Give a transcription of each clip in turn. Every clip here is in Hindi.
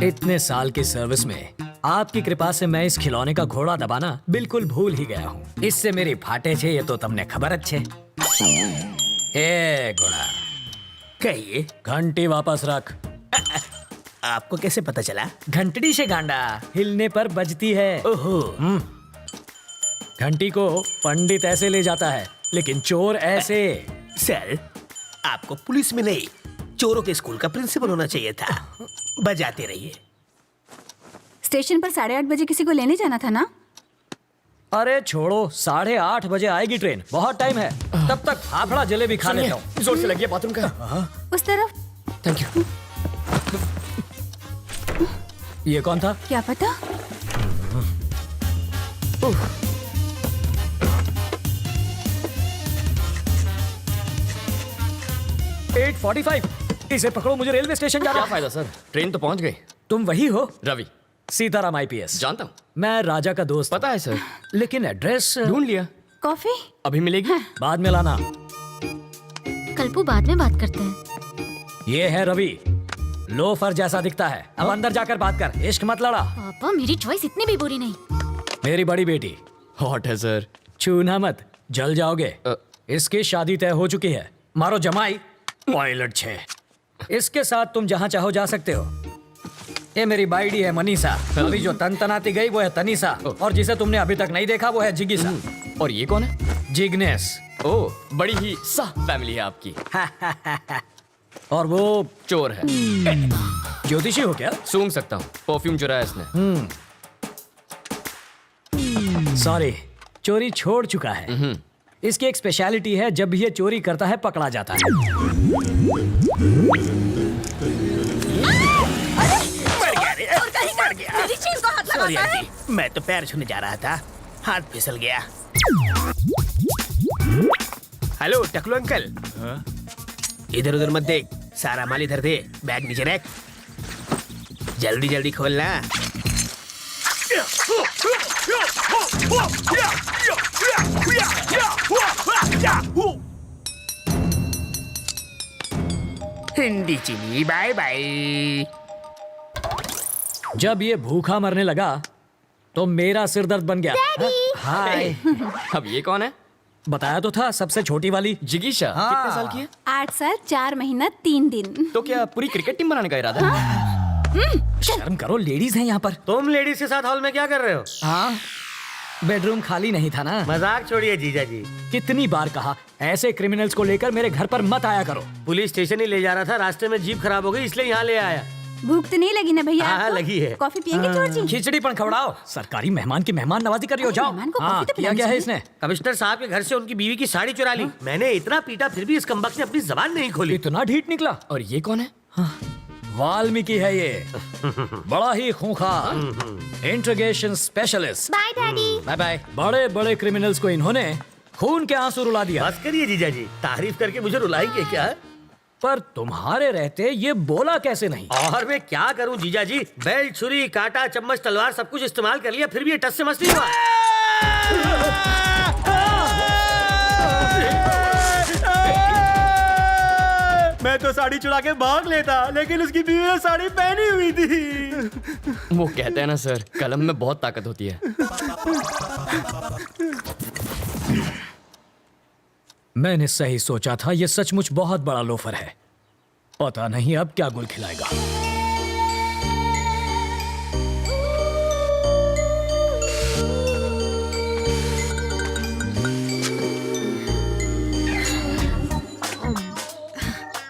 इतने साल की सर्विस में आपकी कृपा से मैं इस खिलौने का घोड़ा दबाना बिल्कुल भूल ही गया हूँ। इससे मेरी फाटे छे ये तो तुमने खबर अच्छे। ए घोड़ा, कहिए, घंटी वापस रख। आपको कैसे पता चला? घंटड़ी से गांडा हिलने पर बजती है। ओहो, घंटी को पंडित ऐसे ले जाता है, लेकिन चोर ऐसे। सर, आपको पुलिस में नहीं, चोरों के स्कूल का प्रिंसिपल होना चाहिए था। बजाते रहिए। स्टेशन पर 8:30 बजे किसी को लेने जाना था ना? अरे छोड़ो, 8:30 बजे आएगी ट्रेन, बहुत टाइम है। तब तक फाफड़ा जलेबी खा लेता हूँ। जोर से लगी है बाथरूम का। उस तरफ। Thank you. ये कौन था? क्या पता। 8:45। इसे पकड़ो, मुझे रेलवे स्टेशन जाना क्या है। फायदा सर, ट्रेन तो पहुंच गई। तुम वही हो? रवि। सीताराम IPS। जानता हूँ। मैं राजा का दोस्त। पता है सर। लेकिन एड्रेस ढूंढ लिया। कॉफी? अभी मिलेगी? बाद में लाना। कल्पू, बाद में बात करते हैं। ये है रवि, लोफर जैसा दिखता है। अब अंदर जाकर बात कर, इश्क मत लड़ा। पापा, मेरी चॉइस इतनी भी बुरी नहीं। मेरी बड़ी बेटी, हॉट है सर। छूना मत, जल जाओगे। इसकी शादी तय हो चुकी है। मारो जमाई, पायलट 6। इसके साथ तुम जहाँ चाहो जा सकते हो। ये मेरी बाइडी है मनीषा। अभी जो तनाती गई वो है तनीषा, और जिसे तुमने अभी तक नहीं देखा वो है जिगीसा। और ये कौन है? जिग्नेस। ओह, बड़ी ही सा फैमिली है आपकी। और वो चोर है। ज्योतिषी हो क्या? सूंघ सकता हूँ, परफ्यूम चुराया इसने। सॉरी, चोरी छोड़ चुका है। इसकी एक स्पेशलिटी है, जब भी ये चोरी करता है पकड़ा जाता है। मर गया। मेरी चीज को हाथ सॉरी लगाता है। आंटी, मैं तो पैर छूने जा रहा था, हाथ फिसल गया। हेलो टकलू अंकल। इधर उधर मत देख, सारा माल इधर दे, बैग नीचे रख। जल्दी जल्दी खोलना। हिंदी चीनी बाय बाय। जब ये भूखा मरने लगा तो मेरा सिर दर्द बन गया। हाय। अब ये कौन है? बताया तो था, सबसे छोटी वाली। जिगीशा। हाँ। कितने साल की है? 8 साल 4 महीना 3 दिन। तो क्या पूरी क्रिकेट टीम बनाने का इरादा है? शर्म करो, लेडीज हैं यहाँ पर। तुम लेडीज के साथ हॉल में क्या कर रहे हो? हाँ, बेडरूम खाली नहीं था ना। मजाक छोड़िए जीजा जी। कितनी बार कहा, ऐसे क्रिमिनल्स को लेकर मेरे घर पर मत आया करो। पुलिस स्टेशन ही ले जा रहा था, रास्ते में जीप खराब हो गई इसलिए यहाँ ले आया। भूख तो नहीं लगी ना भैया? हाँ, आपको? लगी है। कॉफी पियेंगे चोर जी? खिचड़ी पण खवड़ाओ। सरकारी मेहमान की मेहमान नवाजी कर रही हो, जाओ। मेहमान को हाँ, कॉफी तो किया पिलानी क्या है चाहिए। इसने? कमिश्नर साहब के घर से उनकी बीवी की साड़ी चुरा ली। मैंने इतना पीटा फिर भी इस कमबख्त ने अपनी जबान नहीं खोली। इतना ढीठ निकला। और ये कौन है? वाल्मीकि है ये, बड़ा ही खूंखार interrogation specialist. Bye daddy. Bye bye. बड़े बड़े क्रिमिनल्स को इन्होंने खून के आंसू रुला दिया। बस करिए जीजा जी, तारीफ करके मुझे रुलाएंगे क्या? पर तुम्हारे रहते ये बोला कैसे नहीं? और मैं क्या करूं जीजा जी, बेल्ट, छुरी, कांटा, चम्मच, तलवार सब कुछ इस्तेमाल कर लिया, फिर भी ये टस से मस नहीं हुआ। मैं तो साड़ी चुरा के भाग लेता, लेकिन उसकी बीवी ने साड़ी पहनी हुई थी। वो कहते हैं ना सर, कलम में बहुत ताकत होती है। मैंने सही सोचा था, ये सचमुच बहुत बड़ा लोफर है। पता नहीं अब क्या गुल खिलाएगा।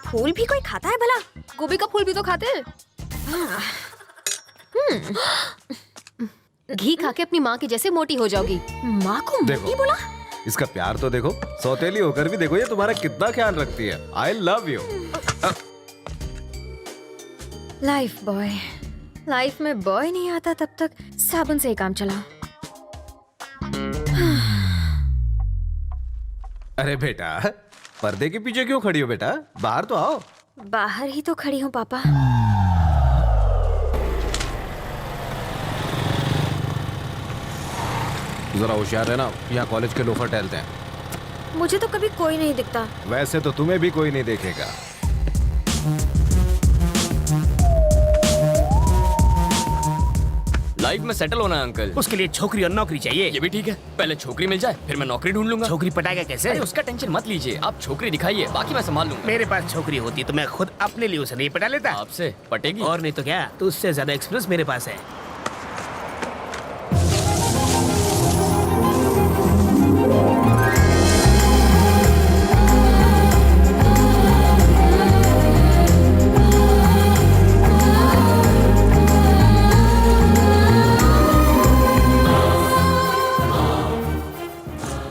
फूल भी कोई खाता है भला? गोभी का फूल भी तो खाते हैं। घी खा के अपनी माँ की जैसे मोटी हो जाओगी। माँ को मोटी बोला? इसका प्यार तो देखो, सौतेली होकर भी देखो ये तुम्हारा कितना ख्याल रखती है। I love you. Life boy. Life में बॉय नहीं आता तब तक साबुन से ही काम चला। अरे बेटा, पर्दे के पीछे क्यों खड़ी हो बेटा? बाहर तो आओ। बाहर ही तो खड़ी हूँ पापा। जरा होशियार है ना, यहाँ कॉलेज के लोफर टहलते हैं। मुझे तो कभी कोई नहीं दिखता। वैसे तो तुम्हें भी कोई नहीं देखेगा। लाइफ में सेटल होना है अंकल। उसके लिए छोकरी और नौकरी चाहिए। ये भी ठीक है, पहले छोकरी मिल जाए फिर मैं नौकरी ढूंढ लूंगा। छोकरी पटाएगा कैसे? अरे उसका टेंशन मत लीजिए, आप छोकरी दिखाइए, बाकी मैं संभाल लूंगा। मेरे पास छोकरी होती तो मैं खुद अपने लिए उसे नहीं पटा लेता। आपसे पटेगी? और नहीं तो क्या, तो उससे ज्यादा एक्सपीरियंस मेरे पास है।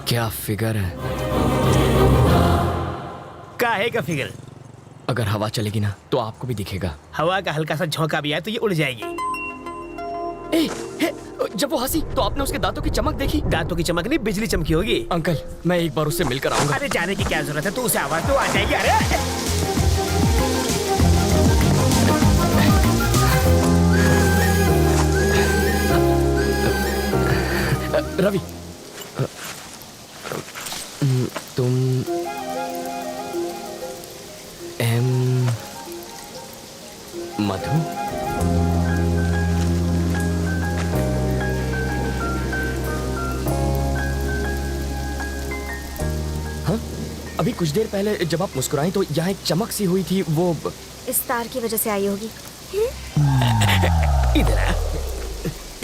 क्या फिगर है। काहे का फिगर? अगर हवा चलेगी ना तो आपको भी दिखेगा। हवा का हल्का सा झोंका भी आए तो ये उड़ जाएगी। ए, हे, जब वो हंसी तो आपने उसके दांतों की चमक देखी? दांतों की चमक नहीं, बिजली चमकी होगी। अंकल मैं एक बार उससे मिलकर आऊंगा। अरे जाने की क्या जरूरत है, तू उसे आवाज तो आ जाएगी। अरे रवि, तुम मधु? हाँ, अभी कुछ देर पहले जब आप मुस्कुराई तो यहाँ एक चमक सी हुई थी, वो इस तार की वजह से आई होगी। इधर आ।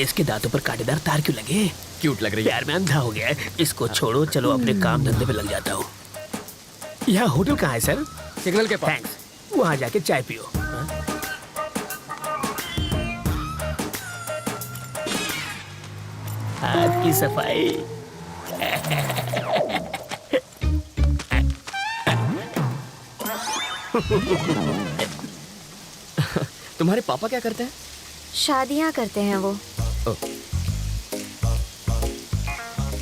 इसके दांतों पर कांटेदार तार क्यों लगे? क्यूट लग रही है। प्यार में अंधा हो गया है। इसको छोड़ो, चलो अपने काम धंधे पे लग जाता हूँ। यहाँ होटल कहाँ है सर? सिग्नल के पास। थैंक्स। वहाँ जाके चाय पियो। हाथ की सफाई। तुम्हारे पापा क्या करते हैं? शादियाँ करते हैं वो।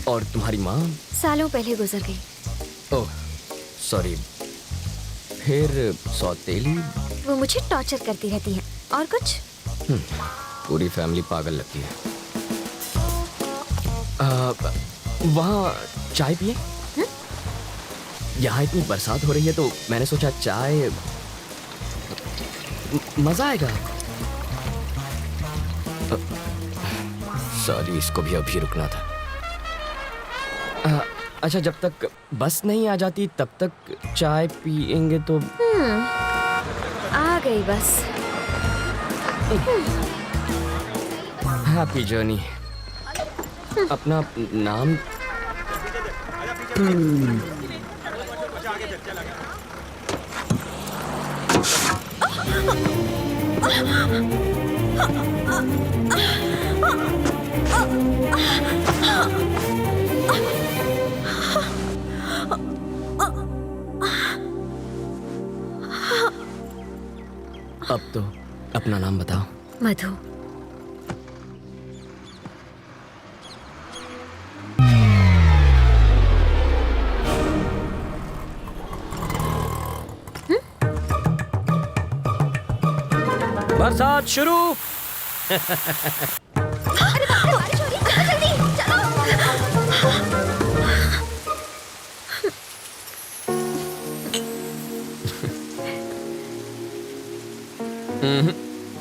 और तुम्हारी माँ? सालों पहले गुजर गई। Oh sorry. फिर सौतेली? वो मुझे टॉर्चर करती रहती है। और कुछ? पूरी फैमिली पागल लगती है। वहाँ चाय पिए? यहाँ इतनी बरसात हो रही है तो मैंने सोचा चाय मजा आएगा। सॉरी, इसको भी अभी रुकना था। अच्छा, जब तक बस नहीं आ जाती तब तक चाय पिएंगे तो? आ गई बस। Happy journey. अपना नाम? अब तो अपना नाम बताओ। मधु। बरसात शुरू।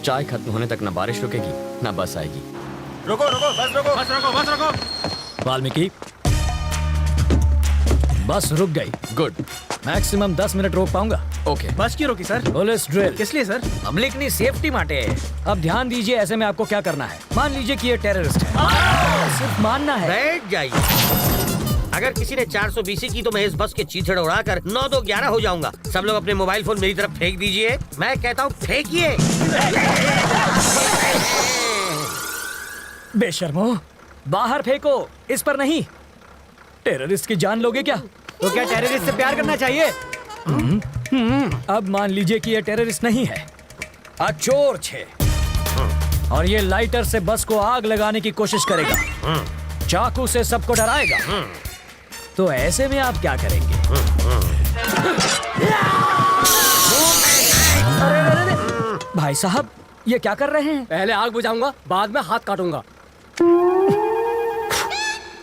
चाय खत्म होने तक ना बारिश रुकेगी ना बस आएगी। रुको रुको, बस रुको, बस रुको, बस रुको। वाल्मीकि, बस रुक गई। गुड। मैक्सिमम 10 मिनट रोक पाऊंगा। ओके। बस क्यों रोकी सर? Police drill. किस लिए सर? पब्लिकनी सेफ्टी माटे। अब ध्यान दीजिए, ऐसे में आपको क्या करना है। मान लीजिए कि ये टेररिस्ट है, सिर्फ मानना है। बैठ जाइए। अगर किसी ने 420 की तो मैं इस बस के चीथड़े उड़ाकर 9-2-11 हो जाऊंगा। सब लोग अपने मोबाइल फोन मेरी तरफ फेंक दीजिए। मैं कहता हूँ फेंकिए। बेशर्मो, बाहर फेंको, इस पर नहीं। टेररिस्ट की जान लोगे क्या? तो क्या टेररिस्ट से प्यार करना चाहिए? अब मान लीजिए कि ये टेररिस्ट नहीं है, चोर छे, और ये लाइटर से बस को आग लगाने की कोशिश करेगा, चाकू से सबको डराएगा। तो ऐसे में आप क्या करेंगे? अरे, भाई साहब, ये क्या कर रहे हैं? पहले आग बुझाऊंगा, बाद में हाथ काटूंगा।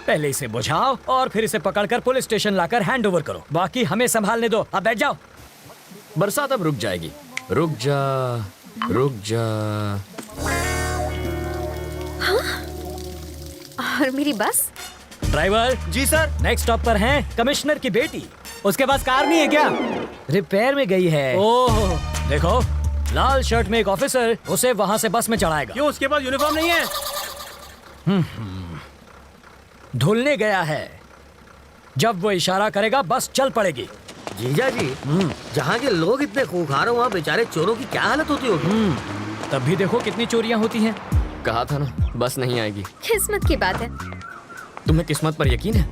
पहले इसे बुझाओ और फिर इसे पकड़कर पुलिस स्टेशन लाकर हैंड ओवर करो। बाकी हमें संभालने दो। अब बैठ जाओ। बरसात अब रुक जाएगी। रुक जा, रुक जा। और मेरी बस? ड्राइवर जी सर। नेक्स्ट स्टॉप पर है कमिश्नर की बेटी। उसके पास कार नहीं है क्या? रिपेयर में गई है। ओह देखो, लाल शर्ट में एक ऑफिसर उसे वहां से बस में चढ़ाएगा। क्यों, उसके पास यूनिफॉर्म नहीं है? धुलने गया है। जब वो इशारा करेगा बस चल पड़ेगी। जीजा जी, जहाँ के लोग इतने खूंखार हो वहाँ बेचारे चोरों की क्या हालत होती होगी? तब भी देखो कितनी चोरियां होती हैं। कहा था ना बस नहीं आएगी। किस्मत की बात है। तुम्हें किस्मत पर यकीन है?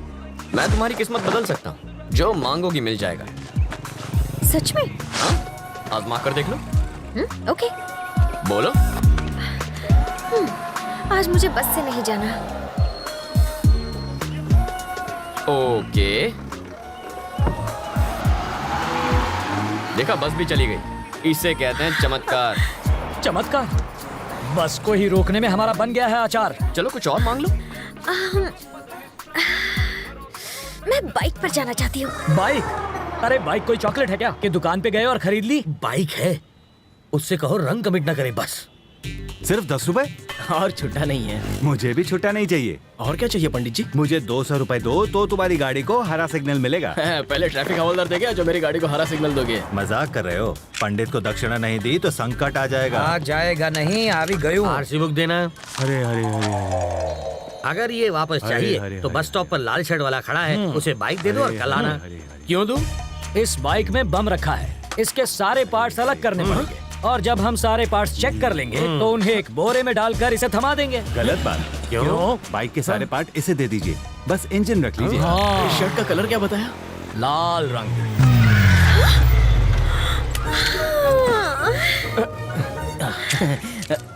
मैं तुम्हारी किस्मत बदल सकता हूँ। जो मांगोगी मिल जाएगा। सच में? हाँ? आजमा कर देख लो। ओके। बोलो। आज मुझे बस से नहीं जाना। ओके। देखा, बस भी चली गई। इसे कहते हैं चमत्कार। चमत्कार? बस को ही रोकने में हमारा बन गया है अचार। चलो कुछ और मांग लो। मैं बाइक पर जाना चाहती हूँ। बाइक? अरे बाइक कोई चॉकलेट है क्या कि दुकान पे गए और खरीद ली? बाइक है, उससे कहो रंग कमिट ना करे बस। सिर्फ 10 रुपए? और छुट्टा नहीं है। मुझे भी छुट्टा नहीं चाहिए। और क्या चाहिए पंडित जी? मुझे 200 रुपए दो तो तुम्हारी गाड़ी को हरा सिग्नल मिलेगा। पहले ट्रैफिक हवलदार देगा जो मेरी गाड़ी को हरा सिग्नल दोगे। मजाक कर रहे हो? पंडित को दक्षिणा नहीं दी तो संकट आ जाएगा। आ जाएगा नहीं, आ भी गई हूँ। आरसी बुक देना। अरे अरे अरे अगर ये वापस चाहिए अरे, तो अरे। बस स्टॉप पर लाल शर्ट वाला खड़ा है, उसे बाइक दे दो और कल आना। क्यों दूं? इस बाइक में बम रखा है, इसके सारे पार्ट्स अलग करने पड़ेंगे और जब हम सारे पार्ट्स चेक कर लेंगे तो उन्हें एक बोरे में डालकर इसे थमा देंगे। गलत बात। क्यों? बाइक के सारे पार्ट इसे दे दीजिए, बस इंजन रख लीजिए। हाँ, शर्ट का कलर क्या बताया? लाल रंग।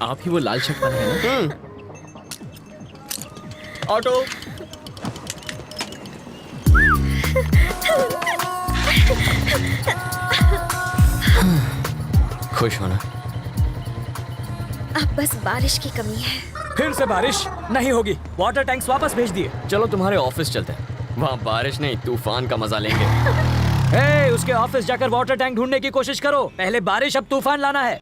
आप ही वो लाल शर्ट वाला है ना? ऑटो। खुश होना। अब बस बारिश की कमी है। फिर से बारिश नहीं होगी। वाटर टैंक्स वापस भेज दिए। चलो तुम्हारे ऑफिस चलते हैं। वहाँ बारिश नहीं तूफान का मजा लेंगे। हे, उसके ऑफिस जाकर वाटर टैंक ढूंढने की कोशिश करो। पहले बारिश अब तूफान लाना है।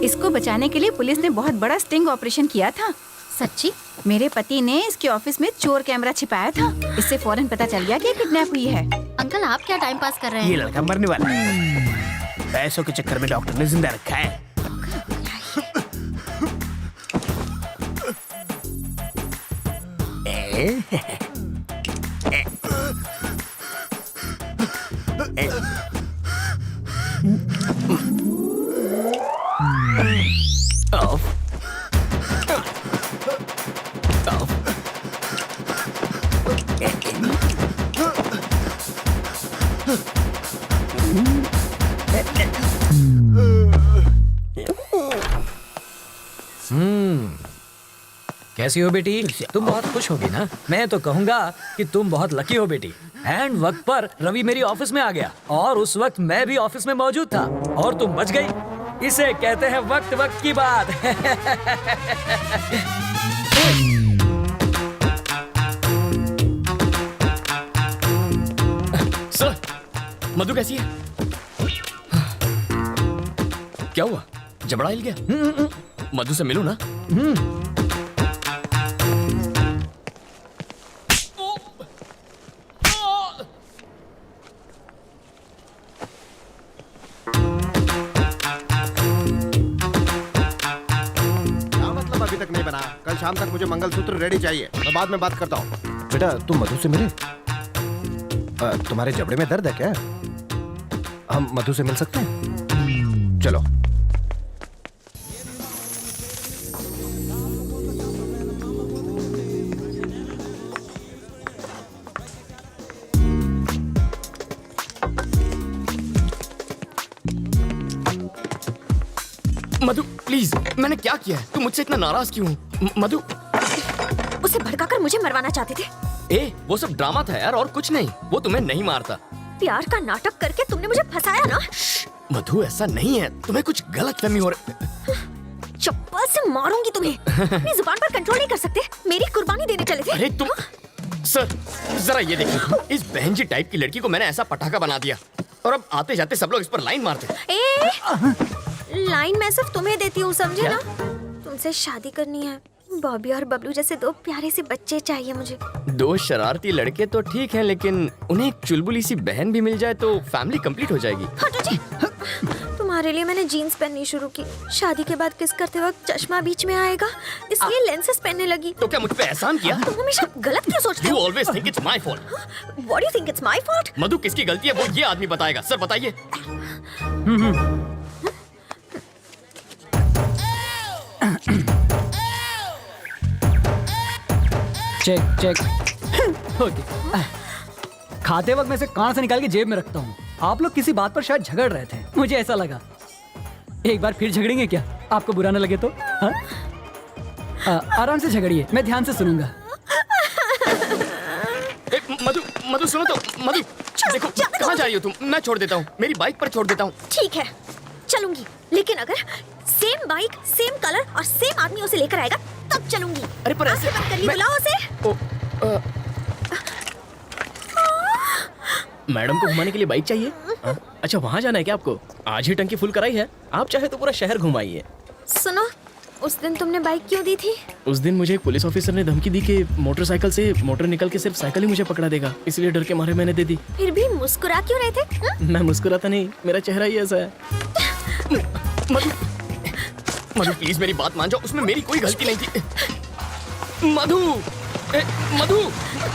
इसको बचाने के लिए पुलिस ने बहुत बड़ा स्टिंग ऑपरेशन किया था। सच्ची? मेरे पति ने इसके ऑफिस में चोर कैमरा छिपाया था। इससे फौरन पता चल गया कि किडनैप हुई है। अंकल आप क्या टाइम पास कर रहे ये हैं? लड़का मरने वाला है। पैसों के चक्कर में डॉक्टर ने जिंदा रखा है। कैसी हो बेटी? तुम बहुत खुश होगी ना? मैं तो कहूंगा कि तुम बहुत लकी हो बेटी। एंड वक्त पर रवि मेरी ऑफिस में आ गया और उस वक्त मैं भी ऑफिस में मौजूद था और तुम बच गई। इसे कहते हैं वक्त वक्त की बात। सर, मधु कैसी है? क्या हुआ? जबड़ा हिल गया? मधु से मिलूं ना? क्या मतलब अभी तक नहीं बना? कल शाम तक मुझे मंगलसूत्र रेडी चाहिए। मैं बाद में बात करता हूँ। बेटा तुम मधु से मिले? तुम्हारे जबड़े में दर्द है क्या? हम मधु से मिल सकते हैं? चलो। मधु प्लीज, मैंने क्या किया है? तू मुझसे इतना नाराज क्यों? मधु। उसे भड़काकर मुझे मरवाना चाहते थे। ए, वो सब ड्रामा था यार, और कुछ नहीं। वो तुम्हें नहीं मारता। प्यार का नाटक करके तुमने मुझे फंसाया ना? मधु ऐसा नहीं है, तुम्हें कुछ गलत फहमी हो रही। चप्पल आज से मारूंगी तुम्हें। अपनी जुबान पर कंट्रोल नहीं कर सकते? मेरी कुर्बानी देने चले थे। अरे तुम सर जरा ये देखिए, इस बहन जी टाइप की लड़की को मैंने ऐसा पटाखा बना दिया और अब आते जाते सब लोग इस पर लाइन मारते। लाइन मैं सिर्फ तुम्हें देती हूँ, समझे ना? तुमसे शादी करनी है। बॉबी और बबलू जैसे दो प्यारे से बच्चे चाहिए मुझे। दो शरारती लड़के तो ठीक हैं, लेकिन उन्हें एक चुलबुली सी बहन भी मिल जाए तो फैमिली कंप्लीट हो जाएगी। हटो जी। तुम्हारे लिए मैंने जीन्स पहननी शुरू की। शादी के बाद किस करते वक्त चश्मा बीच में आएगा, इसलिए लेंसेज पहनने लगी। तो क्या मुझ पे एहसान किया? तुम हमेशा गलत क्यों सोचते You हो? always think it's my fault. What do you think it's my fault? मधु किसकी गलती है वो ये आदमी बताएगा। सर बताइए। Check check. ओके। खाते वक्त मैं इसे कान से निकाल के जेब में रखता हूँ। आप लोग किसी बात पर शायद झगड़ रहे थे, मुझे ऐसा लगा। एक बार फिर झगड़ेंगे क्या? आपको बुरा न लगे तो? हाँ? आराम से झगड़िए, मैं ध्यान से सुनूंगा। मधु मधु सुनो तो। मधु देखो कहाँ जा रही हो तुम? मैं छोड़ देता हूँ, मेरी बाइक पर छोड़ देता हूँ। ठीक है, चलूंगी, लेकिन अगर सेम बाइक, सेम कलर और सेम आदमी उसे लेकर आएगा तब चलूंगी। अरे पर ऐसे आंखें बंद कर ली, बुलाओ उसे। मैडम को घुमाने के लिए बाइक चाहिए? अच्छा वहाँ जाना है क्या आपको? आज ही टंकी फुल कराई है, आप चाहे तो पूरा शहर घुमाइए। सुनो, उस दिन तुमने बाइक क्यों दी थी? उस दिन मुझे एक पुलिस ऑफिसर ने धमकी दी कि मोटरसाइकिल से मोटर निकल के सिर्फ साइकिल ही मुझे पकड़ा देगा, इसलिए डर के मारे मैंने दे दी। फिर भी मुस्कुरा क्यों रहे थे? मैं मुस्कुराता नहीं, मेरा चेहरा ही ऐसा है। मधु मधु प्लीज मेरी बात मान जाओ, उसमें मेरी कोई गलती नहीं थी। मधु मधु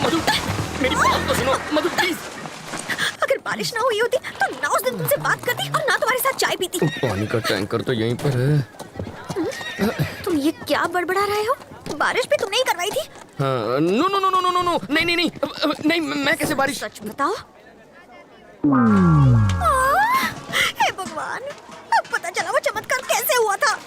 मधु मेरी बात तो सुनो मधु प्लीज। अगर बारिश ना हुई होती तो ना उस दिन तुमसे बात करती और ना तुम्हारे साथ चाय पीती। पानी का टैंकर तो यहीं पर है। तुम ये क्या बड़बड़ा रहे हो? बारिश भी तुमने ही करवाई थी। हाँ, no no no no no no नहीं नहीं नहीं नहीं, मैं कैसे बारिश? सच बताओ। हे भगवान, अब पता चला वो चमत्कार कैसे हुआ था।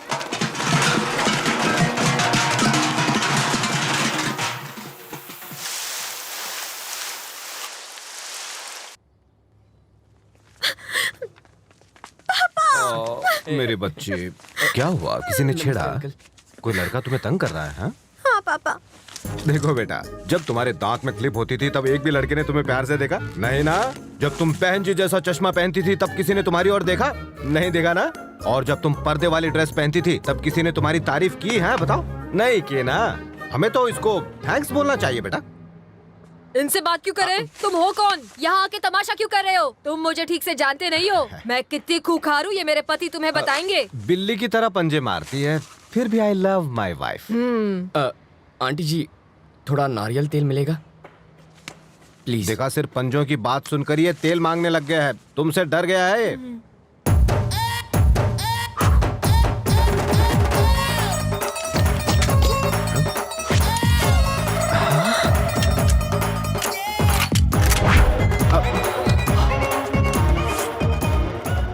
मेरे बच्चे, क्या हुआ? किसी ने छेड़ा? कोई लड़का तुम्हें तंग कर रहा है? हाँ? हाँ पापा। देखो बेटा, जब तुम्हारे दांत में क्लिप होती थी तब एक भी लड़के ने तुम्हें प्यार से देखा? नहीं ना? जब तुम बहन जी जैसा चश्मा पहनती थी तब किसी ने तुम्हारी ओर देखा? नहीं देखा ना? और जब तुम पर्दे वाली ड्रेस पहनती थी तब किसी ने तुम्हारी तारीफ की है? बताओ, नहीं की ना? हमें तो इसको थैंक्स बोलना चाहिए बेटा। इनसे बात क्यों करे? तुम हो कौन? यहाँ आके तमाशा क्यों कर रहे हो? तुम मुझे ठीक से जानते नहीं हो। मैं कितनी खूंखार हूँ ये मेरे पति तुम्हें बताएंगे। बिल्ली की तरह पंजे मारती है, फिर भी I love my wife. Aunty ji थोड़ा नारियल तेल मिलेगा प्लीज? देखा, सिर्फ पंजों की बात सुनकर ये तेल मांगने लग गया है। तुमसे डर गया है।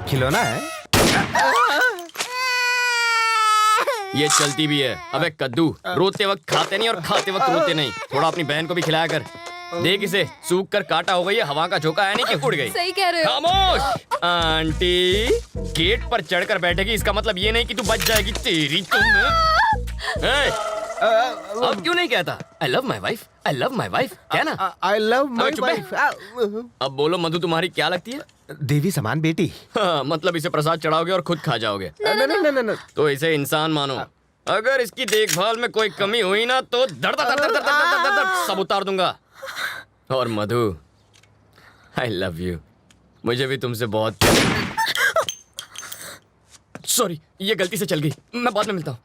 खिलौना है? ये चलती भी है। अबे कद्दू, रोते वक्त खाते नहीं और खाते वक्त रोते नहीं। थोड़ा अपनी बहन को भी खिलाया कर। देख इसे, सूख कर काटा हो गई है, हवा का झोंका है नहीं कि उड़ गई। सही कह रहे हो। खामोश। आंटी गेट पर चढ़कर बैठेगी, इसका मतलब ये नहीं कि तू बच जाएगी। तेरी तुम अब क्यों नहीं कहता आई love my wife, I love my wife? क्या ना? आई लव माई चुप है। वाइफ। अब बोलो मधु तुम्हारी क्या लगती है? देवी समान बेटी। हाँ, मतलब इसे प्रसाद चढ़ाओगे और खुद खा जाओगे। नहीं। तो इसे इंसान मानो। अगर इसकी देखभाल में कोई कमी हुई ना तो दर्द दर्द दर्द दर्द दर्द दर्द सब उतार दूंगा। और मधु आई लव यू, मुझे भी तुमसे बहुत। सॉरी, ये गलती से चल गई, मैं बाद में मिलता हूँ।